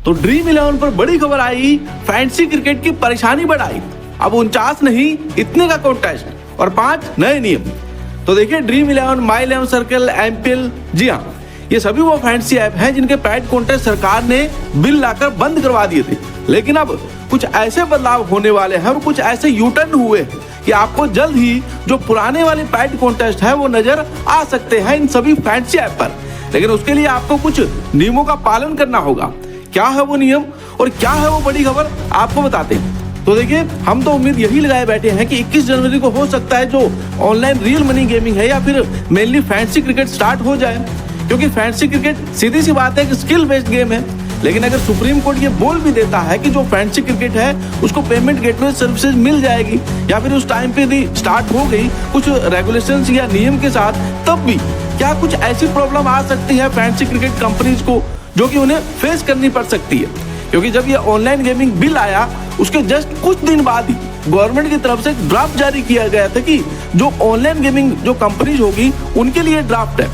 तो ड्रीम 11 पर बड़ी खबर आई, फैंटेसी क्रिकेट की परेशानी बढ़ाई। अब 49 नहीं, इतने का कॉन्टेस्ट और 5 नए नियम। तो देखिए ड्रीम 11, माई 11 सर्कल, एमपीएल, जी हाँ, ये सभी वो फैंटेसी ऐप हैं जिनके पैड कॉन्टेस्ट सरकार ने बिल लाकर बंद करवा दिए थे। लेकिन अब कुछ ऐसे बदलाव होने वाले हैं और कुछ ऐसे यूटर्न हुए हैं कि आपको जल्द ही जो पुराने वाले पैड कॉन्टेस्ट है वो नजर आ सकते हैं इन सभी फैंटेसी ऐप पर। लेकिन उसके लिए आपको कुछ नियमों का पालन करना होगा। क्या है वो नियम और क्या है वो बड़ी खबर, आपको बताते हैं। तो देखिए, हम तो उम्मीद यही लगाए बैठे हैं कि 21 जनवरी को हो सकता है जो ऑनलाइन रियल मनी गेमिंग है या फिर मेनली फैंटेसी क्रिकेट स्टार्ट हो जाए, क्योंकि फैंटेसी क्रिकेट सीधी सी बात है कि स्किल बेस्ड गेम है। लेकिन अगर सुप्रीम कोर्ट ये बोल भी देता है कि जो फैंटेसी क्रिकेट है उसको पेमेंट गेटवे सर्विसेज मिल जाएगी या फिर उस टाइम पे भी स्टार्ट हो गई कुछ रेगुलेशंस या नियम के साथ, तब भी क्या कुछ ऐसी प्रॉब्लम आ सकती है फैंटेसी क्रिकेट कंपनीज को जो कि उन्हें फेस करनी पड़ सकती है। क्योंकि जब ये ऑनलाइन गेमिंग बिल आया उसके जस्ट कुछ दिन बाद ही गवर्नमेंट की तरफ से एक ड्राफ्ट जारी किया गया था कि जो ऑनलाइन गेमिंग जो कंपनीज होगी उनके लिए ड्राफ्ट है,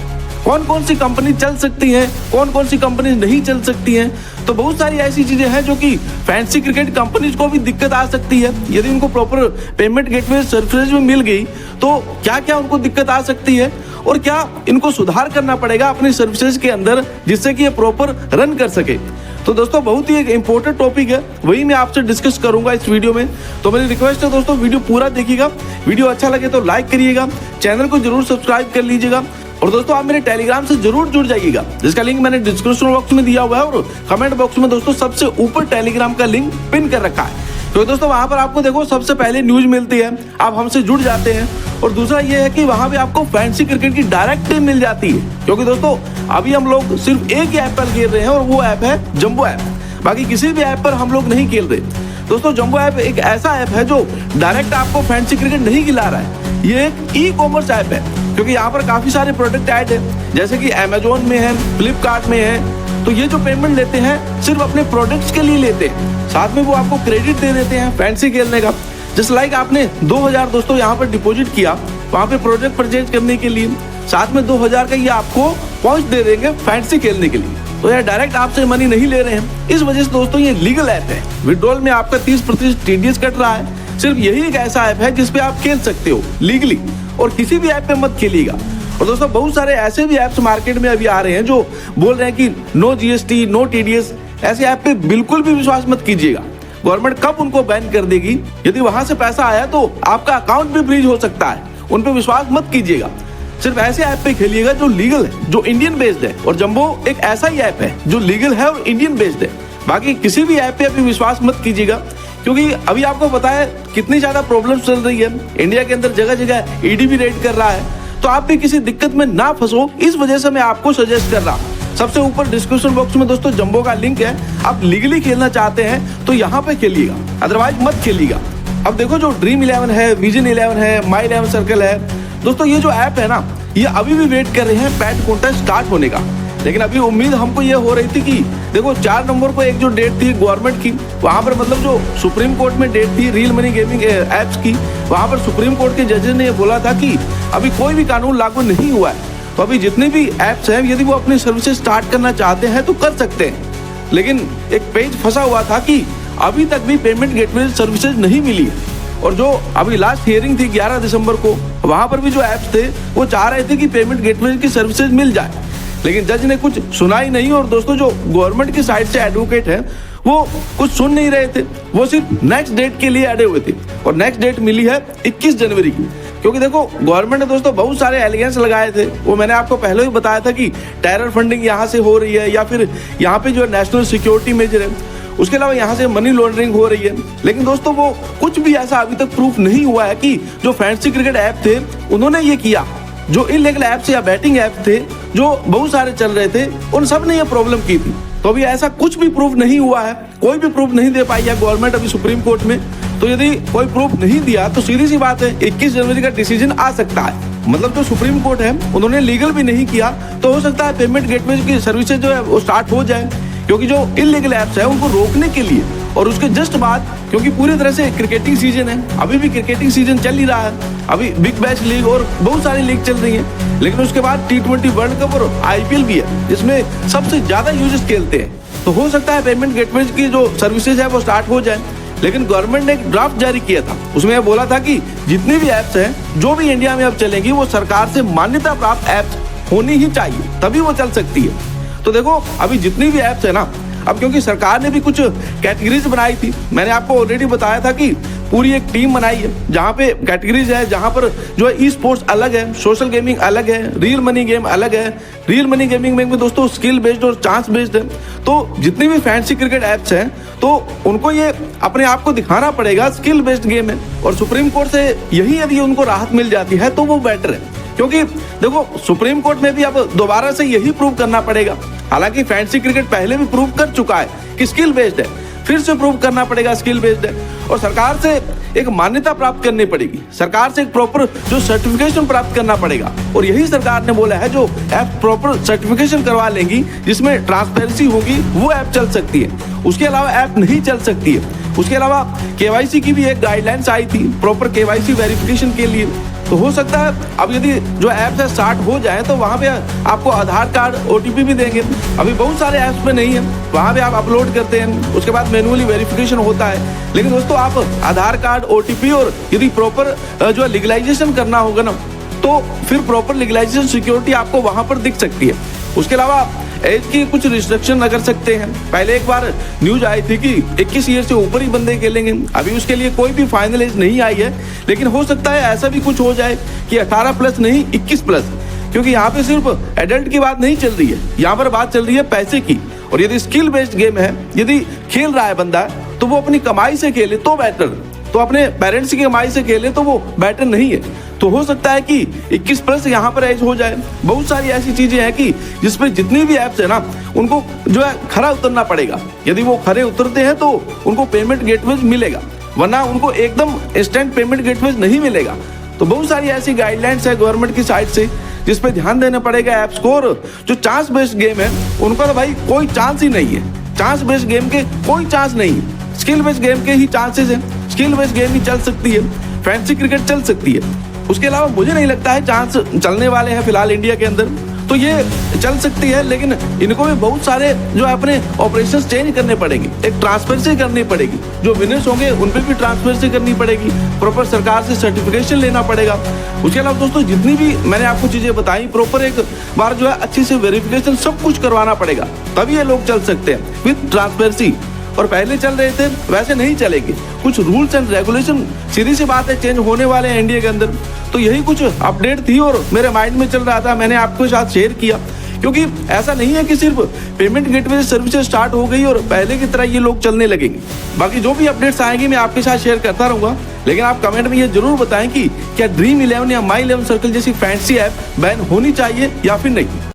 कौन कौन सी कंपनी चल सकती हैं, कौन कौन सी कंपनी नहीं चल सकती हैं। तो बहुत सारी ऐसी चीजें हैं जो कि फैंटेसी क्रिकेट कंपनीज को भी दिक्कत आ सकती है। यदि उनको प्रॉपर पेमेंट गेटवे सर्विसेज में मिल गई तो क्या क्या उनको दिक्कत आ सकती है और क्या इनको सुधार करना पड़ेगा अपनी सर्विसेज के अंदर जिससे कि ये प्रॉपर रन कर सके। तो दोस्तों बहुत ही एक इंपॉर्टेंट टॉपिक है, वही मैं आपसे डिस्कस करूंगा इस वीडियो में। तो मेरी रिक्वेस्ट है दोस्तों, वीडियो पूरा देखिएगा। वीडियो अच्छा लगे तो लाइक करिएगा, चैनल को जरूर सब्सक्राइब कर लीजिएगा और दोस्तों आप मेरे टेलीग्राम से जरूर जुड़ जाइएगा, जिसका लिंक मैंने डिस्क्रिप्शन बॉक्स में दिया हुआ है और कमेंट बॉक्स में दोस्तों सबसे ऊपर टेलीग्राम का लिंक पिन कर रखा है। तो दोस्तों वहां पर आपको देखो सबसे पहले न्यूज मिलती है, आप हमसे जुड़ जाते हैं। और दूसरा ये है कि वहां पे आपको फैंटेसी क्रिकेट की डायरेक्ट टीम मिल जाती है, क्योंकि दोस्तों अभी हम लोग सिर्फ एक ही ऐप पर खेल रहे हैं और वो ऐप है जंबो ऐप। बाकी किसी भी ऐप पर हम लोग नहीं खेल रहे। दोस्तों जंबो ऐप एक ऐसा ऐप है जो डायरेक्ट आपको फैंटेसी क्रिकेट नहीं खिला रहा है, ये एक ई कॉमर्स ऐप है, क्योंकि यहाँ पर काफी सारे प्रोडक्ट ऐड है, जैसे कि अमेजोन में है, फ्लिपकार्ट में है। तो ये जो पेमेंट लेते हैं सिर्फ अपने प्रोडक्ट्स के लिए लेते हैं, साथ में वो आपको क्रेडिट दे देते हैं फैंटेसी खेलने का। जस्ट लाइक आपने 2000 दोस्तों यहाँ पर डिपॉजिट किया वहाँ पे प्रोडक्ट परचेज करने के लिए, साथ में 2000 का ये आपको पॉइंट दे देंगे फैंटेसी खेलने के लिए। तो यार डायरेक्ट आपसे मनी नहीं ले रहे हैं, इस वजह से दोस्तों ये लीगल ऐप है। विड्रॉल में आपका 30% टीडीएस कट रहा है। सिर्फ यही एक ऐसा ऐप है जिसपे आप खेल सकते हो लीगली, और किसी भी ऐप पे मत खेलिएगा। और दोस्तों बहुत सारे ऐसे भी ऐप्स मार्केट में अभी आ रहे हैं जो बोल रहे हैं कि नो जीएसटी, नो टीडीएस। ऐसे ऐप पे बिल्कुल भी विश्वास मत कीजिएगा। गवर्नमेंट कब उनको बैन कर देगी, यदि वहां से पैसा आया तो आपका अकाउंट भी फ्रीज हो सकता है। उन पे विश्वास मत कीजिएगा। सिर्फ ऐसे ऐप पे खेलिएगा जो लीगल है, जो इंडियन बेस्ड है। और जंबो एक ऐसा ही ऐप है जो लीगल है और इंडियन बेस्ड है। बाकी किसी भी ऐप पे अभी विश्वास मत कीजिएगा, क्योंकि अभी आपको पता है कितनी ज्यादा प्रॉब्लम चल रही है इंडिया के अंदर, जगह जगह ईडी भी रेड कर रहा है। तो आप भी किसी दिक्कत में ना फंसो, इस वजह से मैं आपको सजेस्ट कर रहा हूँ। सबसे ऊपर डिस्क्रिप्शन बॉक्स में दोस्तों जंबो का लिंक है, आप लीगली खेलना चाहते हैं तो यहाँ पे खेलिएगा, अदरवाइज मत खेलिएगा। अब देखो जो ड्रीम 11 है, विजन 11 है, माई 11 सर्कल है, दोस्तों ये जो ऐप है ना, ये अभी भी वेट कर रहे हैं पैड कॉन्टेस्ट स्टार्ट होने का। लेकिन अभी उम्मीद हमको ये हो रही थी कि देखो 4 नवंबर को एक जो डेट थी गवर्नमेंट की, वहां पर मतलब जो सुप्रीम कोर्ट में डेट थी रियल मनी गेमिंग एप्स की, वहां पर सुप्रीम कोर्ट के जजेस ने ये बोला था कि अभी कोई भी कानून लागू नहीं हुआ है। तो अभी जितने भी ऐप्स हैं यदि वो अपनी सर्विसेज स्टार्ट करना चाहते हैं तो कर सकते हैं। लेकिन एक पेज फंसा हुआ था कि अभी तक भी पेमेंट गेटवे सर्विसेज नहीं मिली है। और जो अभी लास्ट हियरिंग थी 11 दिसंबर को, वहां पर भी जो ऐप्स थे वो चाह रहे थे कि पेमेंट गेटवे की सर्विसेज मिल जाए, लेकिन जज ने कुछ सुना ही नहीं। और दोस्तों जो गवर्नमेंट की साइड से एडवोकेट है वो कुछ सुन नहीं रहे थे, वो सिर्फ नेक्स्ट डेट के लिए अड़े हुए थे। और नेक्स्ट डेट मिली है 21 जनवरी की, क्योंकि देखो गवर्नमेंट ने दोस्तों बहुत सारे एलिगेंस लगाए थे। वो मैंने आपको पहले ही बताया था कि टेरर फंडिंग यहाँ से हो रही है, या फिर यहाँ पे जो नेशनल सिक्योरिटी मेजर है, उसके अलावा यहाँ से मनी लॉन्ड्रिंग हो रही है। लेकिन दोस्तों वो कुछ भी ऐसा अभी तक प्रूफ नहीं हुआ है कि जो फैंटेसी क्रिकेट ऐप थे उन्होंने ये किया। जो इलीगल ऐप्स या बैटिंग ऐप थे जो बहुत सारे चल रहे थे, उन सब ने ये प्रॉब्लम की थी। तो अभी ऐसा कुछ भी प्रूफ नहीं हुआ है, कोई भी प्रूफ नहीं दे पाई है गवर्नमेंट अभी सुप्रीम कोर्ट में। तो यदि कोई प्रूफ नहीं दिया तो सीधी सी बात है 21 जनवरी का डिसीजन आ सकता है। मतलब जो सुप्रीम कोर्ट है उन्होंने लीगल भी नहीं किया, तो हो सकता है पेमेंट गेटवे की सर्विसेज जो है वो स्टार्ट हो जाए। क्योंकि जो इलीगल ऐप्स है उनको रोकने के लिए और उसके जस्ट बाद, क्योंकि पूरी तरह से क्रिकेटिंग सीजन है, अभी भी क्रिकेटिंग सीजन चल ही रहा है, अभी बिग बैश लीग और बहुत सारी लीग चल रही है। लेकिन उसके बाद T20 वर्ल्ड कप और IPL भी है, जिसमें सबसे ज्यादा यूजर्स खेलते हैं। तो हो सकता है पेमेंट गेटवे की जो सर्विसेज है वो स्टार्ट हो जाए। लेकिन गवर्नमेंट ने एक ड्राफ्ट जारी किया था, उसमें बोला था कि जितनी भी ऐप्स हैं जो भी इंडिया में अब चलेंगी वो सरकार से मान्यता प्राप्त ऐप्स होनी ही चाहिए, तभी वो चल सकती है। तो देखो अभी जितनी भी ऐप्स है ना, अब क्योंकि सरकार ने भी कुछ कैटेगरीज बनाई थी, मैंने आपको ऑलरेडी बताया था कि पूरी एक टीम बनाई है जहाँ पे कैटेगरीज है, जहाँ पर जो है ई स्पोर्ट्स अलग है, सोशल गेमिंग अलग है, रियल मनी गेम अलग है। रियल मनी गेमिंग में दोस्तों स्किल बेस्ड और चांस बेस्ड है। तो जितनी भी फैंसी क्रिकेट ऐप्स हैं तो उनको ये अपने आप को दिखाना पड़ेगा स्किल बेस्ड गेम है, और सुप्रीम कोर्ट से यही यदि उनको राहत मिल जाती है तो वो बेटर है। क्योंकि देखो सुप्रीम कोर्ट में भी अब दोबारा से यही प्रूव करना पड़ेगा। हालांकि फैंसी क्रिकेट पहले भी प्रूव कर चुका है कि स्किल बेस्ड है, फिर से प्रूव करना पड़ेगा स्किल बेस्ड है, और सरकार से एक मान्यता प्राप्त करनी पड़ेगी, सरकार से एक प्रॉपर जो सर्टिफिकेशन प्राप्त करना पड़ेगा। और यही सरकार ने बोला है जो ऐप प्रॉपर सर्टिफिकेशन करवा लेंगी, जिसमें ट्रांसपेरेंसी होगी, वो ऐप चल सकती है। उसके अलावा ऐप नहीं चल सकती है। उसके अलावा केवाईसी की भी एक गाइडलाइंस आई थी प्रॉपर केवाईसी वेरिफिकेशन के लिए। तो हो सकता है अब यदि जो ऐप्स है स्टार्ट हो जाए तो वहाँ पे आपको आधार कार्ड ओटीपी भी देंगे। अभी बहुत सारे ऐप्स पे नहीं है, वहाँ पे आप अपलोड करते हैं, उसके बाद मैन्युअली वेरिफिकेशन होता है। लेकिन दोस्तों आप आधार कार्ड ओटीपी और यदि प्रॉपर जो लीगलाइजेशन करना होगा ना, तो फिर प्रॉपर लीगलाइजेशन सिक्योरिटी आपको वहाँ पर दिख सकती है। उसके अलावा एज की कुछ रिस्ट्रिक्शन कर सकते हैं। पहले एक बार न्यूज आई थी कि 21 ईयर से ऊपर ही बंदे खेलेंगे, अभी उसके लिए कोई भी फाइनल एज नहीं आई है। लेकिन हो सकता है ऐसा भी कुछ हो जाए कि 18 प्लस नहीं 21 प्लस, क्योंकि यहाँ पे सिर्फ एडल्ट की बात नहीं चल रही है, यहाँ पर बात चल रही है पैसे की। और यदि स्किल बेस्ड गेम है, यदि खेल रहा है बंदा तो वो अपनी कमाई से खेले तो बेटर, तो अपने पेरेंट्स की कमाई से खेले तो वो बेटर नहीं है। तो हो सकता है कि 21 प्लस यहाँ पर एज हो जाए। बहुत सारी ऐसी चीजें हैं कि जिसपे जितनी भी ऐप्स है ना, उनको जो है खरा उतरना पड़ेगा। यदि वो खरे उतरते हैं तो उनको पेमेंट गेटवे मिलेगा, वरना उनको एकदम इंस्टेंट पेमेंट गेटवे नहीं मिलेगा। तो बहुत सारी ऐसी गाइडलाइंस है गवर्नमेंट की साइड से जिसपे ध्यान देना पड़ेगा ऐप्स को। और जो चांस बेस्ड गेम है उनका तो भाई कोई चांस ही नहीं है। चांस बेस्ड गेम के कोई चांस नहीं है, स्किल बेस्ड गेम के ही चांसेस हैं। स्किल बेस्ड गेम ही चल सकती है, फैंसी क्रिकेट चल सकती है। उसके अलावा मुझे नहीं लगता है चांस चलने वाले हैं फिलहाल इंडिया के अंदर, तो ये चल सकती है। लेकिन इनको भी बहुत सारे जो है अपने ऑपरेशंस चेंज करने पड़ेंगे, एक ट्रांसपेरेंसी करनी पड़ेगी। जो विनर्स होंगे उन पर भी ट्रांसपेरेंसी करनी पड़ेगी, प्रॉपर सरकार से सर्टिफिकेशन लेना पड़ेगा। उसके अलावा दोस्तों जितनी भी मैंने आपको चीजें बताई, प्रॉपर एक बार जो है अच्छी से वेरिफिकेशन सब कुछ करवाना पड़ेगा, तभी ये लोग चल सकते हैं विद ट्रांसपेरेंसी। और पहले चल रहे थे वैसे नहीं चलेंगे। कुछ रूल्स एंड रेगुलेशन सीधी सी बात है चेंज होने वाले हैं इंडिया के अंदर। तो यही कुछ अपडेट थी और मेरे माइंड में चल रहा था, मैंने आपके साथ शेयर किया। क्योंकि ऐसा नहीं है कि सिर्फ पेमेंट गेटवे सर्विसेज स्टार्ट हो गई और पहले की तरह ये लोग चलने लगेंगे। बाकी जो भी अपडेट्स आएंगी मैं आपके साथ शेयर करता रहूंगा। लेकिन आप कमेंट में ये जरूर बताएं कि क्या ड्रीम 11 या माई 11 सर्कल जैसी फैंसी ऐप बैन होनी चाहिए या फिर नहीं।